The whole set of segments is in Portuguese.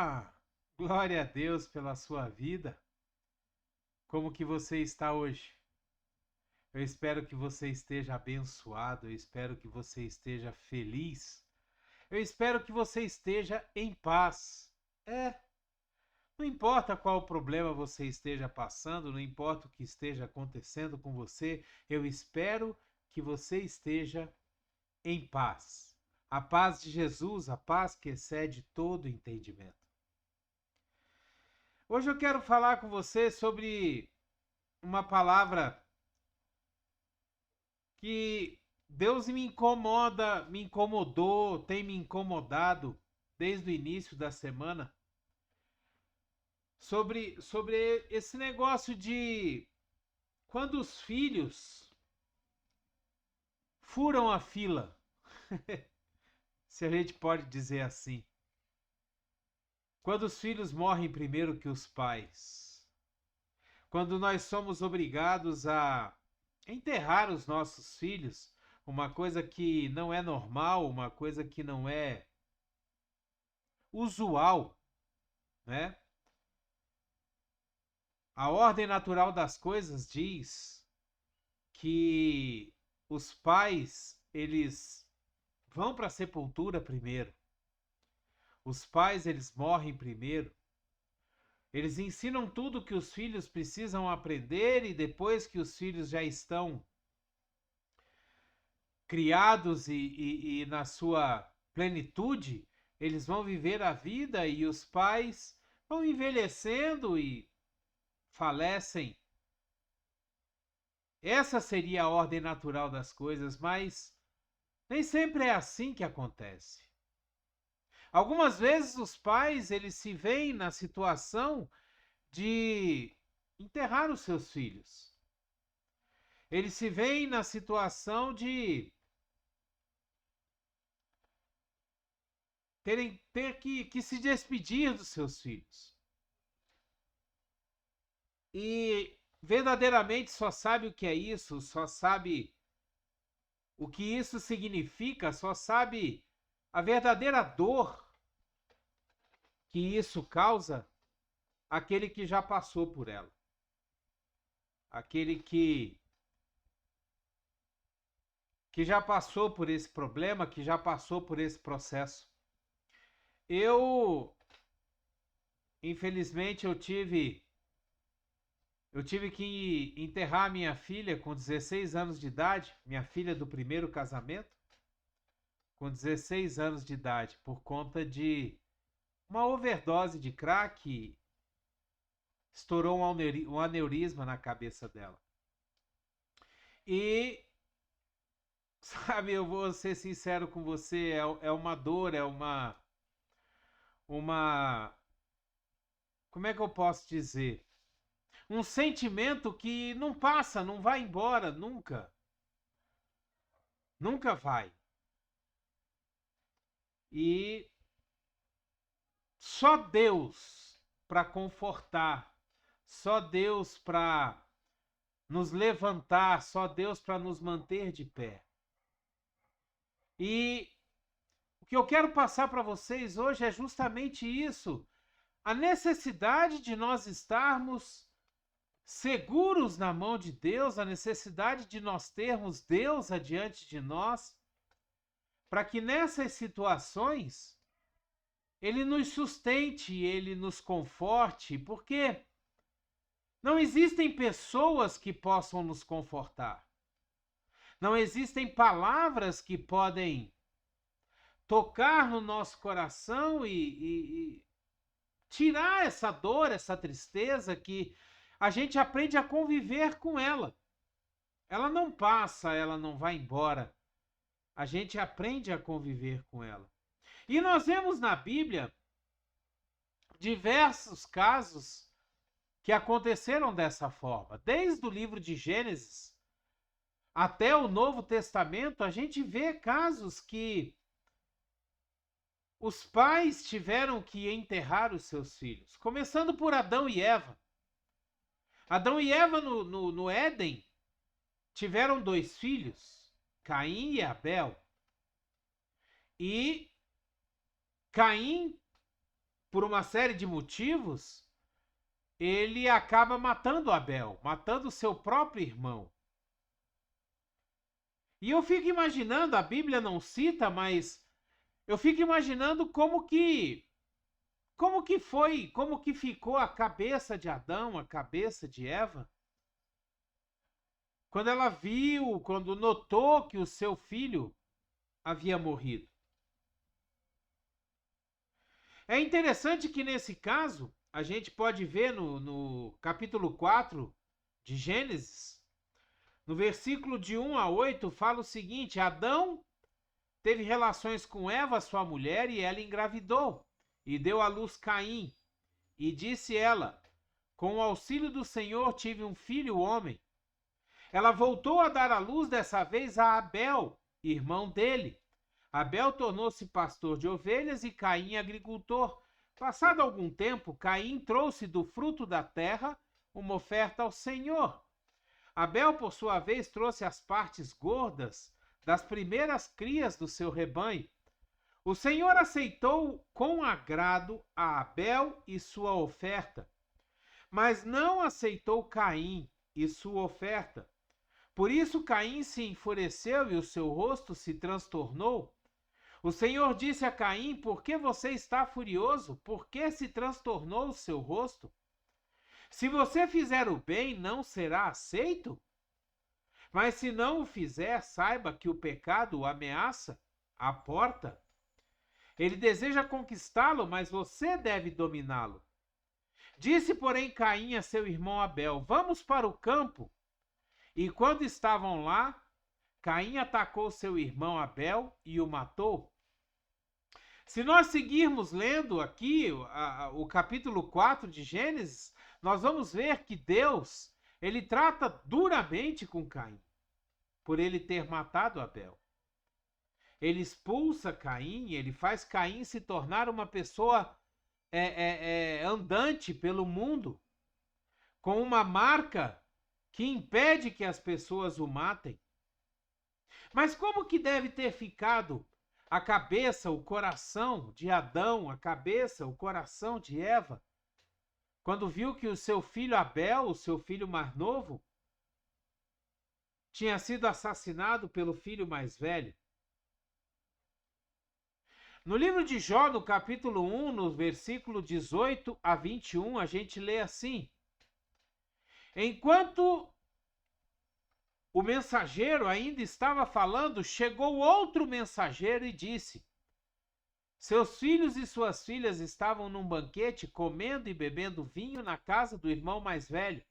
Olá! Glória a Deus pela sua vida. Como que você está hoje? Eu espero que você esteja abençoado, eu espero que você esteja feliz. Eu espero que você esteja em paz. Não importa qual problema você esteja passando, não importa o que esteja acontecendo com você, eu espero que você esteja em paz. A paz de Jesus, a paz que excede todo entendimento. Hoje eu quero falar com você sobre uma palavra que Deus me incomoda, me incomodou, tem me incomodado desde o início da semana, sobre esse negócio de quando os filhos furam a fila, se a gente pode dizer assim. Quando os filhos morrem primeiro que os pais. Quando nós somos obrigados a enterrar os nossos filhos, uma coisa que não é normal, uma coisa que não é usual, né? A ordem natural das coisas diz que os pais, eles vão para a sepultura primeiro. Os pais, eles morrem primeiro. Eles ensinam tudo que os filhos precisam aprender e depois que os filhos já estão criados e na sua plenitude, eles vão viver a vida e os pais vão envelhecendo e falecem. Essa seria a ordem natural das coisas, mas nem sempre é assim que acontece. Algumas vezes os pais, eles se veem na situação de enterrar os seus filhos. Eles se veem na situação de ter que se despedir dos seus filhos. E verdadeiramente só sabe o que é isso, só sabe o que isso significa, só sabe a verdadeira dor que isso causa aquele que já passou por ela. Aquele que já passou por esse problema, que já passou por esse processo. Infelizmente, eu tive que enterrar minha filha com 16 anos de idade, minha filha do primeiro casamento, com 16 anos de idade, por conta de uma overdose de crack, estourou um aneurisma na cabeça dela. E, sabe, eu vou ser sincero com você, é uma dor, uma, como é que eu posso dizer? Um sentimento que não passa, não vai embora, nunca. Nunca vai. E só Deus para confortar, só Deus para nos levantar, só Deus para nos manter de pé. E o que eu quero passar para vocês hoje é justamente isso, a necessidade de nós estarmos seguros na mão de Deus, a necessidade de nós termos Deus adiante de nós, para que nessas situações Ele nos sustente, Ele nos conforte, porque não existem pessoas que possam nos confortar. Não existem palavras que podem tocar no nosso coração e tirar essa dor, essa tristeza que a gente aprende a conviver com ela. Ela não passa, ela não vai embora. A gente aprende a conviver com ela. E nós vemos na Bíblia diversos casos que aconteceram dessa forma. Desde o livro de Gênesis até o Novo Testamento, a gente vê casos que os pais tiveram que enterrar os seus filhos, começando por Adão e Eva. Adão e Eva no Éden tiveram 2 filhos, Caim e Abel. E Caim por uma série de motivos, ele acaba matando Abel, matando seu próprio irmão. E eu fico imaginando, a Bíblia não cita, mas eu fico imaginando como que ficou a cabeça de Adão, a cabeça de Eva, quando ela viu, quando notou que o seu filho havia morrido. É interessante que nesse caso, a gente pode ver no capítulo 4 de Gênesis, no versículo de 1 a 8, fala o seguinte: Adão teve relações com Eva, sua mulher, e ela engravidou, e deu à luz Caim. E disse ela: com o auxílio do Senhor tive um filho homem. Ela voltou a dar à luz dessa vez a Abel, irmão dele. Abel tornou-se pastor de ovelhas e Caim agricultor. Passado algum tempo, Caim trouxe do fruto da terra uma oferta ao Senhor. Abel, por sua vez, trouxe as partes gordas das primeiras crias do seu rebanho. O Senhor aceitou com agrado a Abel e sua oferta, mas não aceitou Caim e sua oferta. Por isso Caim se enfureceu e o seu rosto se transtornou. O Senhor disse a Caim: por que você está furioso? Por que se transtornou o seu rosto? Se você fizer o bem, não será aceito? Mas se não o fizer, saiba que o pecado o ameaça à porta. Ele deseja conquistá-lo, mas você deve dominá-lo. Disse, porém, Caim a seu irmão Abel: vamos para o campo. E quando estavam lá, Caim atacou seu irmão Abel e o matou. Se nós seguirmos lendo aqui o capítulo 4 de Gênesis, nós vamos ver que Deus, ele trata duramente com Caim, por ele ter matado Abel. Ele expulsa Caim, ele faz Caim se tornar uma pessoa andante pelo mundo, com uma marca que impede que as pessoas o matem. Mas como que deve ter ficado a cabeça, o coração de Adão, a cabeça, o coração de Eva, quando viu que o seu filho Abel, o seu filho mais novo, tinha sido assassinado pelo filho mais velho? No livro de Jó, no capítulo 1, no versículo 18 a 21, a gente lê assim: enquanto o mensageiro ainda estava falando, chegou outro mensageiro e disse: seus filhos e suas filhas estavam num banquete, comendo e bebendo vinho na casa do irmão mais velho.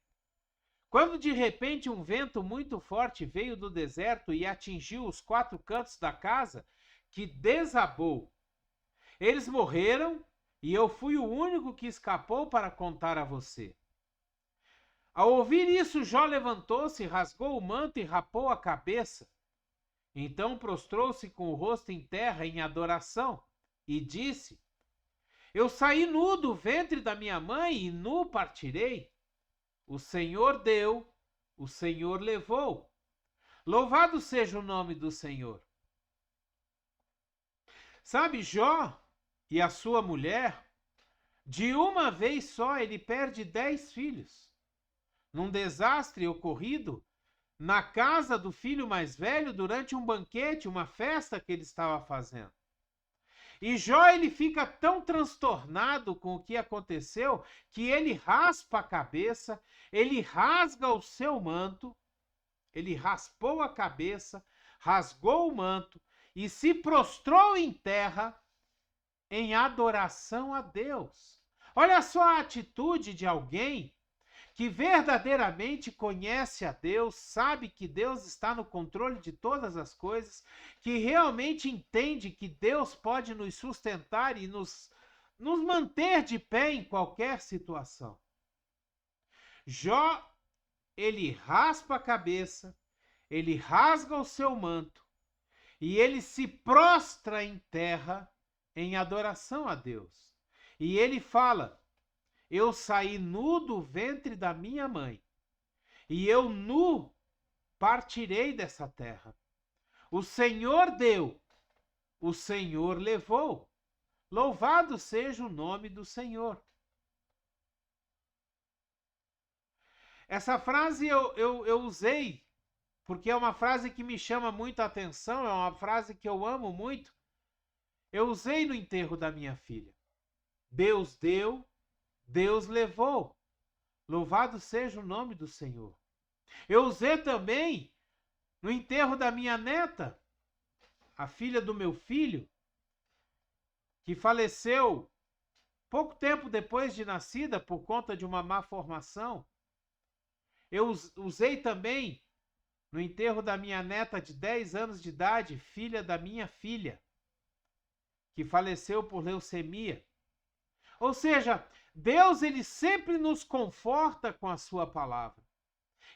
Quando de repente um vento muito forte veio do deserto e atingiu os 4 cantos da casa, que desabou. Eles morreram e eu fui o único que escapou para contar a você. Ao ouvir isso, Jó levantou-se, rasgou o manto e rapou a cabeça. Então prostrou-se com o rosto em terra em adoração e disse: eu saí nu do ventre da minha mãe e nu partirei. O Senhor deu, o Senhor levou. Louvado seja o nome do Senhor. Sabe, Jó e a sua mulher, de uma vez só ele perde 10 filhos. Num desastre ocorrido na casa do filho mais velho durante um banquete, uma festa que ele estava fazendo. E Jó, ele fica tão transtornado com o que aconteceu que ele raspa a cabeça, ele rasga o seu manto, ele raspou a cabeça, rasgou o manto e se prostrou em terra em adoração a Deus. Olha só a atitude de alguém que verdadeiramente conhece a Deus, sabe que Deus está no controle de todas as coisas, que realmente entende que Deus pode nos sustentar e nos manter de pé em qualquer situação. Jó, ele raspa a cabeça, ele rasga o seu manto e ele se prostra em terra em adoração a Deus. E ele fala: eu saí nu do ventre da minha mãe, e eu nu partirei dessa terra. O Senhor deu, o Senhor levou. Louvado seja o nome do Senhor. Essa frase eu usei porque é uma frase que me chama muito a atenção, é uma frase que eu amo muito. Eu usei no enterro da minha filha. Deus deu, Deus levou. Louvado seja o nome do Senhor. Eu usei também no enterro da minha neta, a filha do meu filho, que faleceu pouco tempo depois de nascida por conta de uma má formação. Eu usei também no enterro da minha neta de 10 anos de idade, filha da minha filha, que faleceu por leucemia. Ou seja, Deus ele sempre nos conforta com a sua palavra.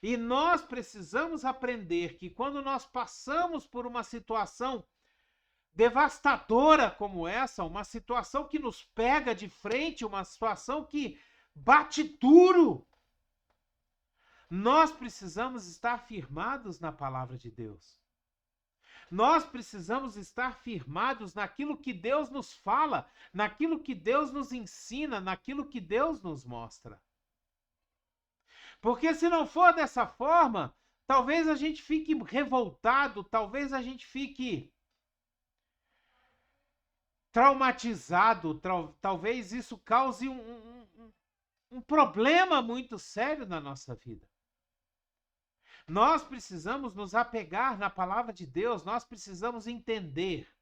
E nós precisamos aprender que quando nós passamos por uma situação devastadora como essa, uma situação que nos pega de frente, uma situação que bate duro, nós precisamos estar firmados na palavra de Deus. Nós precisamos estar firmados naquilo que Deus nos fala, naquilo que Deus nos ensina, naquilo que Deus nos mostra. Porque se não for dessa forma, talvez a gente fique revoltado, talvez a gente fique traumatizado, talvez isso cause um problema muito sério na nossa vida. Nós precisamos nos apegar na palavra de Deus, nós precisamos entender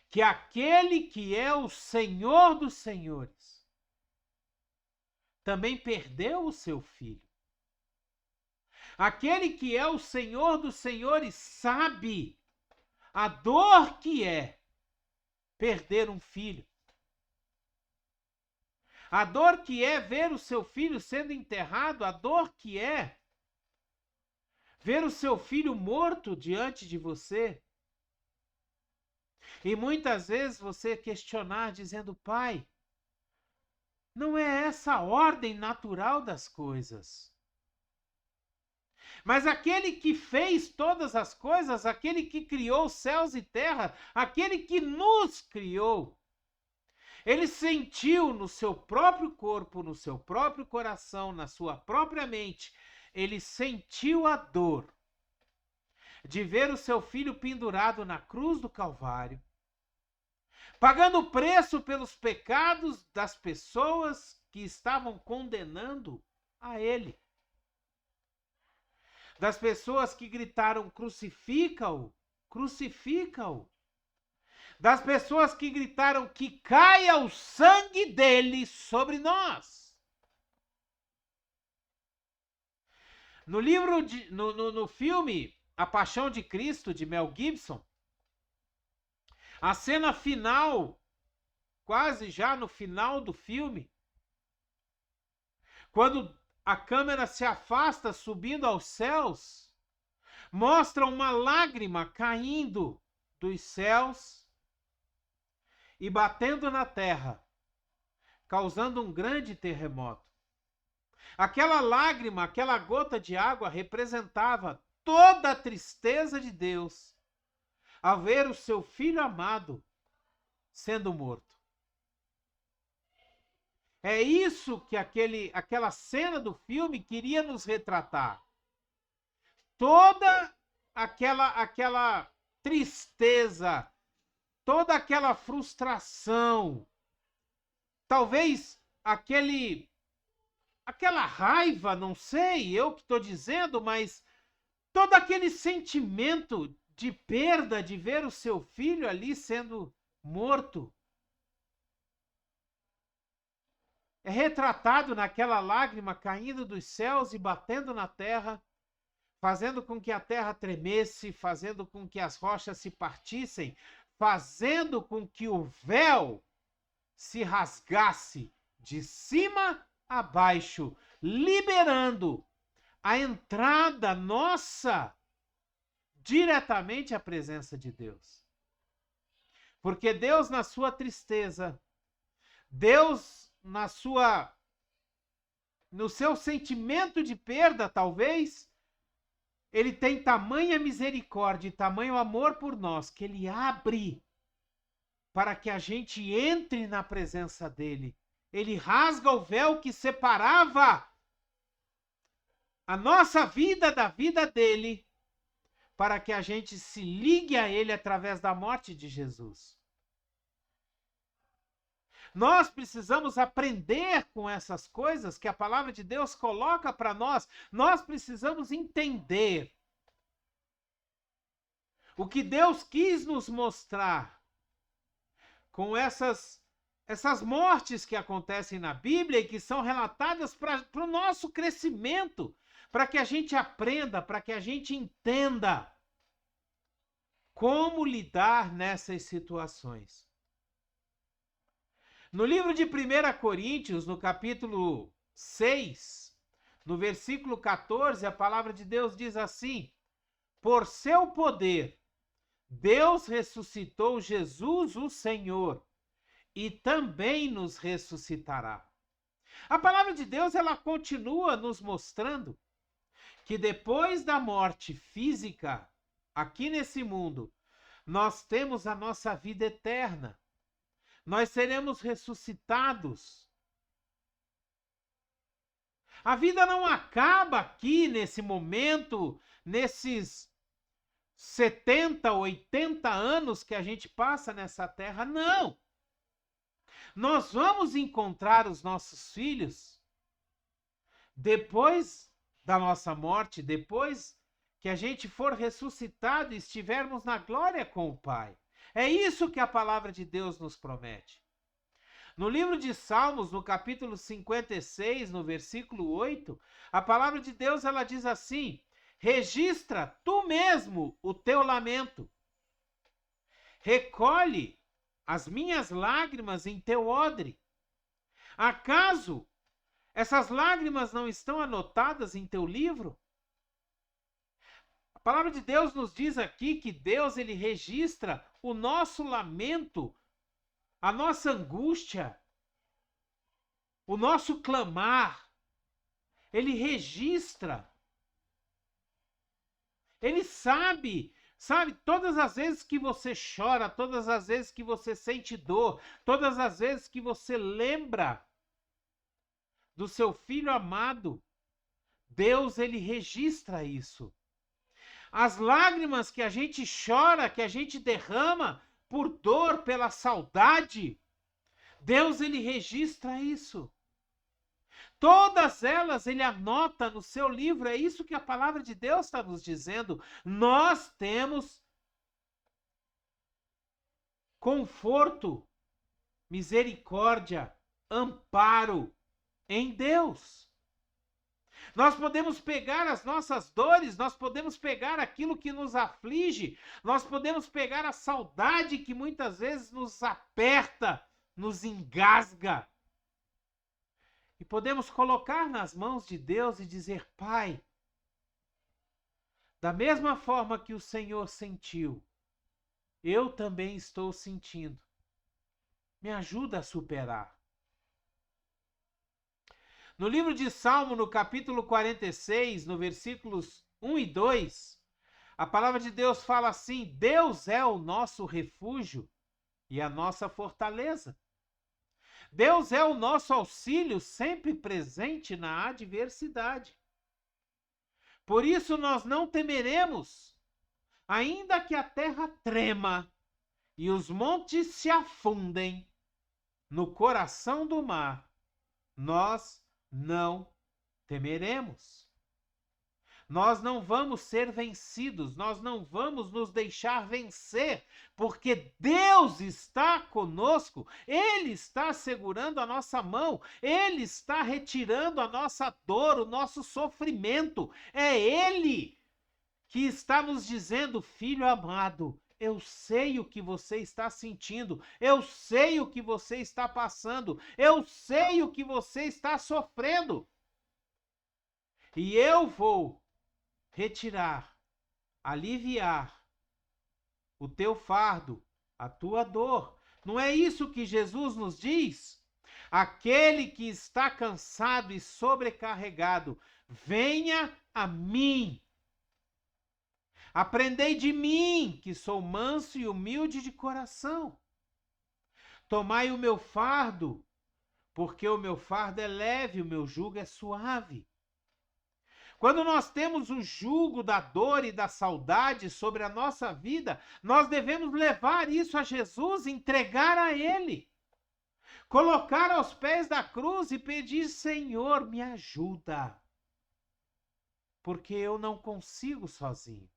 que aquele que é o Senhor dos Senhores também perdeu o seu filho. Aquele que é o Senhor dos Senhores sabe a dor que é perder um filho. A dor que é ver o seu filho sendo enterrado, a dor que é ver o seu filho morto diante de você. E muitas vezes você questionar dizendo, pai, não é essa a ordem natural das coisas. Mas aquele que fez todas as coisas, aquele que criou céus e terra, aquele que nos criou, ele sentiu no seu próprio corpo, no seu próprio coração, na sua própria mente, ele sentiu a dor de ver o seu filho pendurado na cruz do Calvário, pagando o preço pelos pecados das pessoas que estavam condenando a ele. Das pessoas que gritaram, crucifica-o, crucifica-o. Das pessoas que gritaram, que caia o sangue dele sobre nós. No filme A Paixão de Cristo, de Mel Gibson, a cena final, quase já no final do filme, quando a câmera se afasta subindo aos céus, mostra uma lágrima caindo dos céus e batendo na terra, causando um grande terremoto. Aquela lágrima, aquela gota de água representava toda a tristeza de Deus ao ver o seu filho amado sendo morto. É isso que aquela cena do filme queria nos retratar. Toda aquela tristeza, toda aquela frustração, talvez aquela raiva, não sei, eu que estou dizendo, mas todo aquele sentimento de perda de ver o seu filho ali sendo morto é retratado naquela lágrima caindo dos céus e batendo na terra, fazendo com que a terra tremesse, fazendo com que as rochas se partissem, fazendo com que o véu se rasgasse de cima a baixo, liberando a entrada nossa diretamente à presença de Deus. Porque Deus, na sua tristeza, Deus no seu sentimento de perda, talvez, ele tem tamanha misericórdia e tamanho amor por nós, que ele abre para que a gente entre na presença dele. Ele rasga o véu que separava a nossa vida da vida dele, para que a gente se ligue a ele através da morte de Jesus. Nós precisamos aprender com essas coisas que a palavra de Deus coloca para nós. Nós precisamos entender o que Deus quis nos mostrar com essas mortes que acontecem na Bíblia e que são relatadas para o nosso crescimento, para que a gente aprenda, para que a gente entenda como lidar nessas situações. No livro de 1 Coríntios, no capítulo 6, no versículo 14, a palavra de Deus diz assim: por seu poder, Deus ressuscitou Jesus, o Senhor, e também nos ressuscitará. A palavra de Deus, ela continua nos mostrando que depois da morte física, aqui nesse mundo, nós temos a nossa vida eterna. Nós seremos ressuscitados. A vida não acaba aqui, nesse momento, nesses 70, 80 anos que a gente passa nessa terra, não. Nós vamos encontrar os nossos filhos depois da nossa morte, depois que a gente for ressuscitado e estivermos na glória com o Pai. É isso que a palavra de Deus nos promete. No livro de Salmos, no capítulo 56, no versículo 8, a palavra de Deus, ela diz assim: registra tu mesmo o teu lamento. Recolhe as minhas lágrimas em teu odre. Acaso essas lágrimas não estão anotadas em teu livro? A palavra de Deus nos diz aqui que Deus, ele registra o nosso lamento, a nossa angústia, o nosso clamar. Ele registra. Ele sabe, todas as vezes que você chora, todas as vezes que você sente dor, todas as vezes que você lembra do seu filho amado, Deus, ele registra isso. As lágrimas que a gente chora, que a gente derrama por dor, pela saudade, Deus, ele registra isso. Todas elas ele anota no seu livro. É isso que a palavra de Deus está nos dizendo. Nós temos conforto, misericórdia, amparo em Deus. Nós podemos pegar as nossas dores, nós podemos pegar aquilo que nos aflige, nós podemos pegar a saudade que muitas vezes nos aperta, nos engasga. E podemos colocar nas mãos de Deus e dizer: Pai, da mesma forma que o Senhor sentiu, eu também estou sentindo. Me ajuda a superar. No livro de Salmo, no capítulo 46, no versículos 1 e 2, a palavra de Deus fala assim: Deus é o nosso refúgio e a nossa fortaleza. Deus é o nosso auxílio sempre presente na adversidade. Por isso nós não temeremos, ainda que a terra trema e os montes se afundem no coração do mar, nós não temeremos. Nós não vamos ser vencidos, nós não vamos nos deixar vencer, porque Deus está conosco, Ele está segurando a nossa mão, Ele está retirando a nossa dor, o nosso sofrimento. É Ele que está nos dizendo: filho amado, eu sei o que você está sentindo, eu sei o que você está passando, eu sei o que você está sofrendo. E eu vou retirar, aliviar o teu fardo, a tua dor. Não é isso que Jesus nos diz? Aquele que está cansado e sobrecarregado, venha a mim. Aprendei de mim, que sou manso e humilde de coração. Tomai o meu fardo, porque o meu fardo é leve, o meu jugo é suave. Quando nós temos o jugo da dor e da saudade sobre a nossa vida, nós devemos levar isso a Jesus, entregar a Ele. Colocar aos pés da cruz e pedir: Senhor, me ajuda, porque eu não consigo sozinho.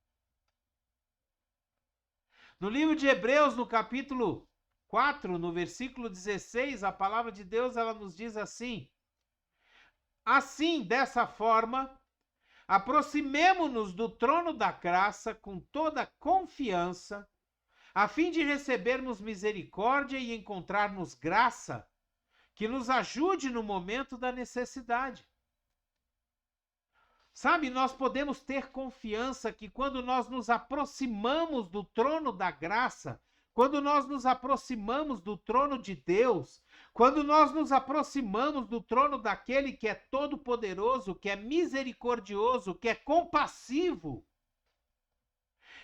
No livro de Hebreus, no capítulo 4, no versículo 16, a palavra de Deus ela nos diz assim: assim, dessa forma, aproximemo-nos do trono da graça com toda confiança, a fim de recebermos misericórdia e encontrarmos graça que nos ajude no momento da necessidade. Sabe, nós podemos ter confiança que quando nós nos aproximamos do trono da graça, quando nós nos aproximamos do trono de Deus, quando nós nos aproximamos do trono daquele que é todo-poderoso, que é misericordioso, que é compassivo,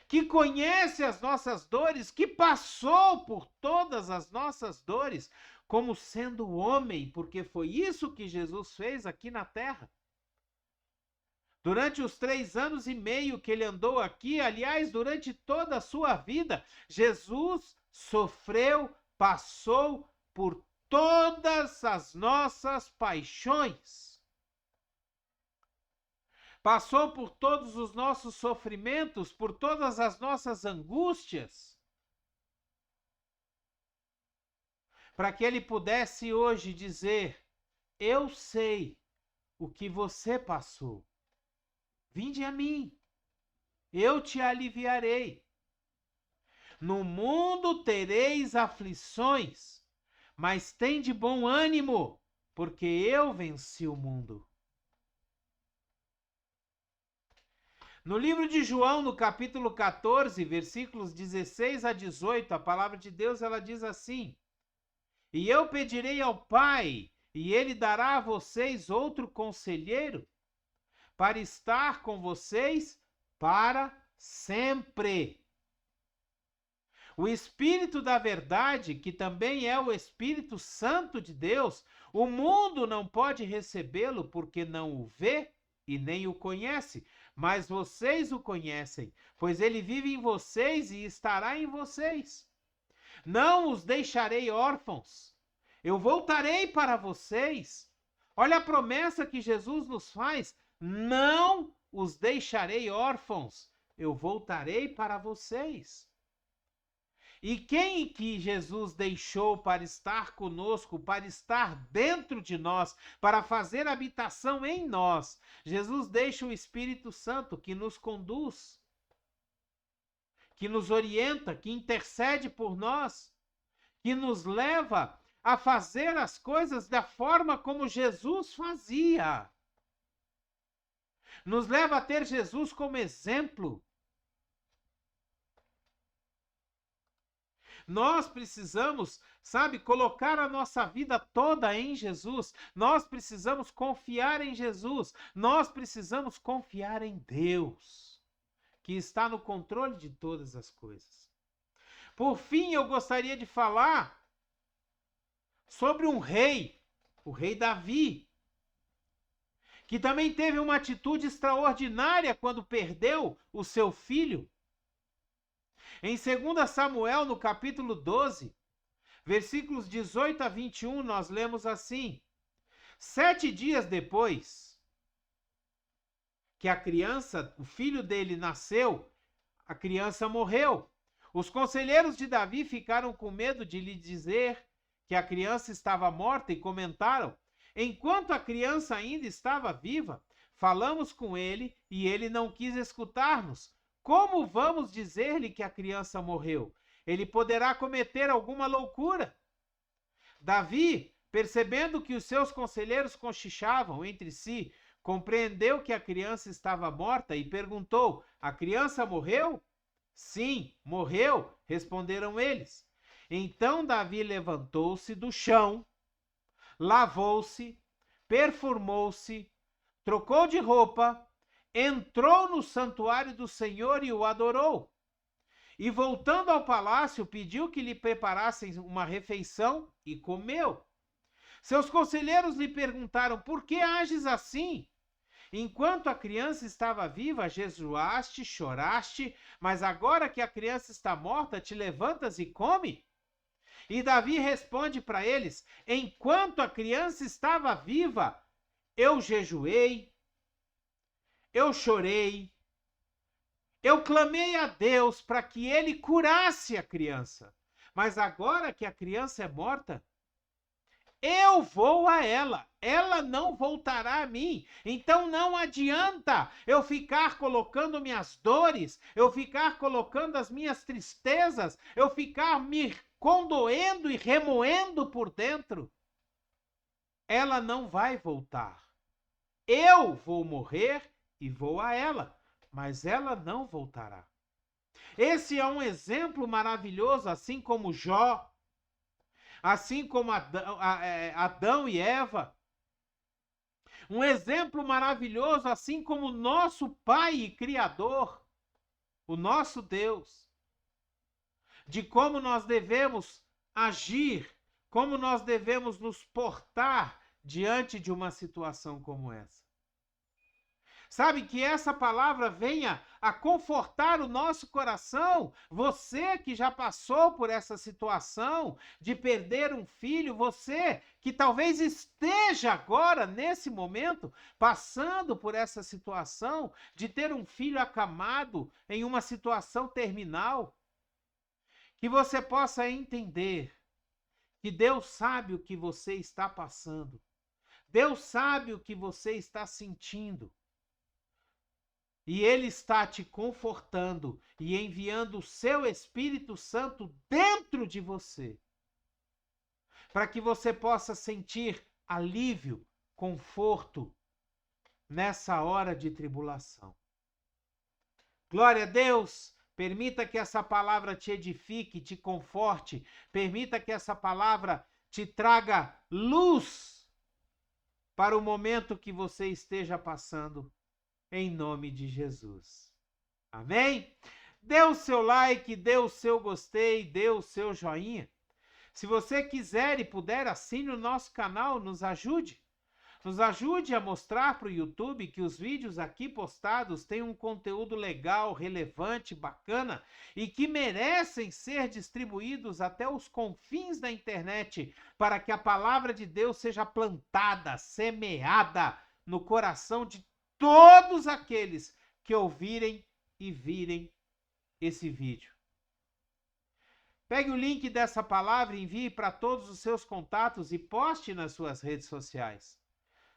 que conhece as nossas dores, que passou por todas as nossas dores, como sendo homem, porque foi isso que Jesus fez aqui na terra. Durante os 3 anos e meio que ele andou aqui, aliás, durante toda a sua vida, Jesus sofreu, passou por todas as nossas paixões. Passou por todos os nossos sofrimentos, por todas as nossas angústias, para que ele pudesse hoje dizer: eu sei o que você passou. Vinde a mim, eu te aliviarei. No mundo tereis aflições, mas tende bom ânimo, porque eu venci o mundo. No livro de João, no capítulo 14, versículos 16 a 18, a palavra de Deus ela diz assim: e eu pedirei ao Pai, e ele dará a vocês outro conselheiro, para estar com vocês para sempre. O Espírito da verdade, que também é o Espírito Santo de Deus, o mundo não pode recebê-lo porque não o vê e nem o conhece, mas vocês o conhecem, pois ele vive em vocês e estará em vocês. Não os deixarei órfãos, eu voltarei para vocês. Olha a promessa que Jesus nos faz: não os deixarei órfãos, eu voltarei para vocês. E quem que Jesus deixou para estar conosco, para estar dentro de nós, para fazer habitação em nós? Jesus deixa o Espírito Santo que nos conduz, que nos orienta, que intercede por nós, que nos leva a fazer as coisas da forma como Jesus fazia. Nos leva a ter Jesus como exemplo. Nós precisamos, sabe, colocar a nossa vida toda em Jesus. Nós precisamos confiar em Jesus. Nós precisamos confiar em Deus, que está no controle de todas as coisas. Por fim, eu gostaria de falar sobre um rei, o rei Davi, que também teve uma atitude extraordinária quando perdeu o seu filho. Em 2 Samuel, no capítulo 12, versículos 18 a 21, nós lemos assim: 7 dias depois que a criança, o filho dele nasceu, a criança morreu. Os conselheiros de Davi ficaram com medo de lhe dizer que a criança estava morta e comentaram: enquanto a criança ainda estava viva, falamos com ele e ele não quis escutar-nos. Como vamos dizer-lhe que a criança morreu? Ele poderá cometer alguma loucura. Davi, percebendo que os seus conselheiros cochichavam entre si, compreendeu que a criança estava morta e perguntou: a criança morreu? Sim, morreu, responderam eles. Então Davi levantou-se do chão, lavou-se, perfumou-se, trocou de roupa, entrou no santuário do Senhor e o adorou. E voltando ao palácio, pediu que lhe preparassem uma refeição e comeu. Seus conselheiros lhe perguntaram: por que ages assim? Enquanto a criança estava viva, jejuaste, choraste, mas agora que a criança está morta, te levantas e come? E Davi responde para eles: enquanto a criança estava viva, eu jejuei, eu chorei, eu clamei a Deus para que ele curasse a criança. Mas agora que a criança é morta, eu vou a ela, ela não voltará a mim. Então não adianta eu ficar colocando minhas dores, eu ficar colocando as minhas tristezas, eu ficar me condoendo e remoendo por dentro. Ela não vai voltar. Eu vou morrer e vou a ela, mas ela não voltará. Esse é um exemplo maravilhoso, assim como Jó, assim como Adão e Eva. Um exemplo maravilhoso, assim como nosso Pai e Criador, o nosso Deus, de como nós devemos agir, como nós devemos nos portar diante de uma situação como essa. Sabe, que essa palavra venha a confortar o nosso coração. Você que já passou por essa situação de perder um filho, você que talvez esteja agora, nesse momento, passando por essa situação de ter um filho acamado em uma situação terminal, que você possa entender que Deus sabe o que você está passando. Deus sabe o que você está sentindo. E Ele está te confortando e enviando o seu Espírito Santo dentro de você, para que você possa sentir alívio, conforto nessa hora de tribulação. Glória a Deus! Permita que essa palavra te edifique, te conforte. Permita que essa palavra te traga luz para o momento que você esteja passando. Em nome de Jesus. Amém? Dê o seu like, dê o seu gostei, dê o seu joinha. Se você quiser e puder, assine o nosso canal, nos ajude. Nos ajude a mostrar para o YouTube que os vídeos aqui postados têm um conteúdo legal, relevante, bacana e que merecem ser distribuídos até os confins da internet para que a palavra de Deus seja plantada, semeada no coração de todos aqueles que ouvirem e virem esse vídeo. Pegue o link dessa palavra e envie para todos os seus contatos e poste nas suas redes sociais.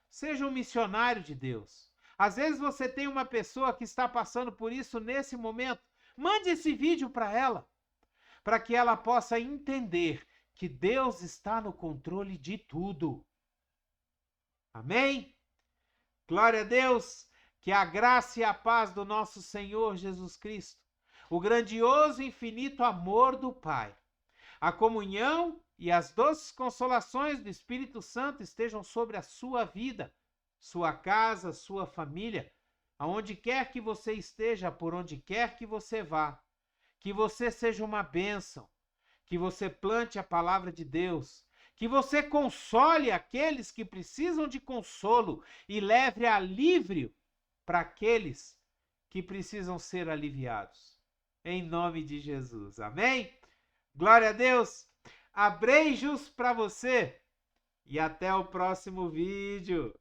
Seja um missionário de Deus. Às vezes você tem uma pessoa que está passando por isso nesse momento. Mande esse vídeo para ela, para que ela possa entender que Deus está no controle de tudo. Amém? Glória a Deus, que a graça e a paz do nosso Senhor Jesus Cristo, o grandioso e infinito amor do Pai, a comunhão e as doces consolações do Espírito Santo estejam sobre a sua vida, sua casa, sua família, aonde quer que você esteja, por onde quer que você vá, que você seja uma bênção, que você plante a palavra de Deus, que você console aqueles que precisam de consolo e leve alívio para aqueles que precisam ser aliviados. Em nome de Jesus. Amém? Glória a Deus. Abreijos para você e até o próximo vídeo.